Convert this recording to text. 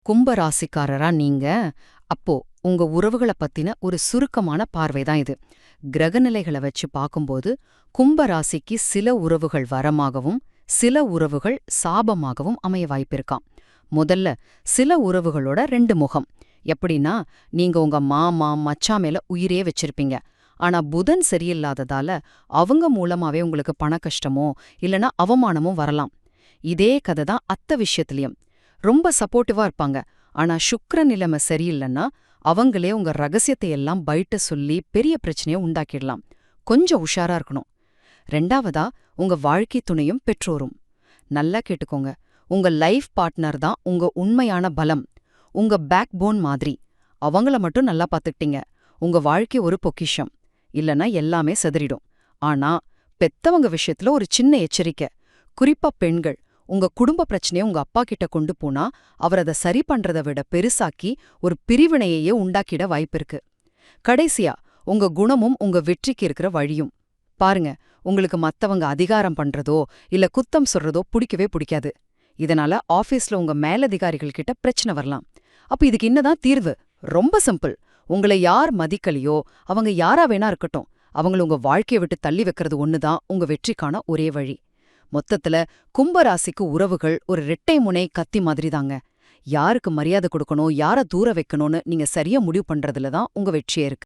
கும்ப ராசிக்காரரா நீங்க, அப்போ உங்க உறவுகள பத்தின ஒரு சுருக்கமான பார்வைதான் இது. கிரகநிலைகள வச்சு பாக்கும்போது, கும்ப ராசிக்கு சில உறவுகள் வரமாகவும், சில உறவுகள் சாபமாகவும் அமைய வாய்ப்பிருக்காம். முதல்ல, சில உறவுகளோட 2 முகம். எப்படின்னா, நீங்க உங்க மாமா, மச்சான் மேல உயிரே வச்சிருப்பீங்க. ஆனா புதன் சரியில்லாததால, அவங்க மூலமாவே உங்களுக்கு பண கஷ்டமோ, இல்லனா அவமானமோ வரலாம். இதே கதை தான் அத்தை விஷயத்திலயும். ரொம்ப சப்போர்ட்டிவா இருப்பாங்க. ஆனா சுக்கிரன் நிலைமை சரியில்லைன்னா அவங்களே உங்க ரகசியத்தை எல்லாம் பயிட்ட சொல்லி பெரிய பிரச்சனைய உண்டாக்கிடலாம். கொஞ்சம் உஷாரா இருக்கணும். ரெண்டாவதா, உங்க வாழ்க்கை துணையும் பெற்றோரும். நல்லா கேட்டுக்கோங்க. உங்க லைஃப் பார்ட்னர் தான் உங்க உண்மையான பலம். உங்க பேக் போன் மாதிரி. அவங்கள மட்டும் நல்லா பாத்துக்கிட்டீங்க. உங்க வாழ்க்கை ஒரு பொக்கிஷம். இல்லனா எல்லாமே சிதறிடும். ஆனா, பெத்தவங்க விஷயத்துல ஒரு சின்ன எச்சரிக்கை. குறிப்பா பெண்கள். உங்க குடும்ப பிரச்சனைய உங்க அப்பா கிட்ட கொண்டு போனா, அவர் அத சரி பண்றத விட பெருசாக்கி ஒரு பிரிவினையையே உண்டாக்கிட வாய்ப்பிருக்கு. கடைசியா, உங்க குணமும் உங்க வெற்றிக்கு இருக்கிற வழியும். பாருங்க, உங்களுக்கு மத்தவங்க அதிகாரம் பண்றதோ, இல்ல குத்தம் சொல்றதோ பிடிக்கவே பிடிக்காது. இதனால ஆபீஸ்ல உங்க மேலதிகாரிகள் கிட்ட பிரச்சனை வரலாம். அப்ப இதுக்கு என்னதான் தீர்வு? ரொம்ப சிம்பிள். உங்களை யார் மதிக்கலையோ, அவங்க யாரா வேணா இருக்கட்டும், அவங்கள உங்க வாழ்க்கைய விட்டு தள்ளி வைக்கிறது ஒண்ணுதான் உங்க வெற்றிக்கான ஒரே வழி. மொத்தத்துல கும்பராசிக்கு உறவுகள் ஒரு ரெட்டை முனை கத்தி மாதிரிதாங்க. யாருக்கு மரியாதை கொடுக்கணும், யார தூர வைக்கணும்னு நீங்க சரியா முடிவு பண்றதுல தான் உங்க வெற்றியே இருக்கு.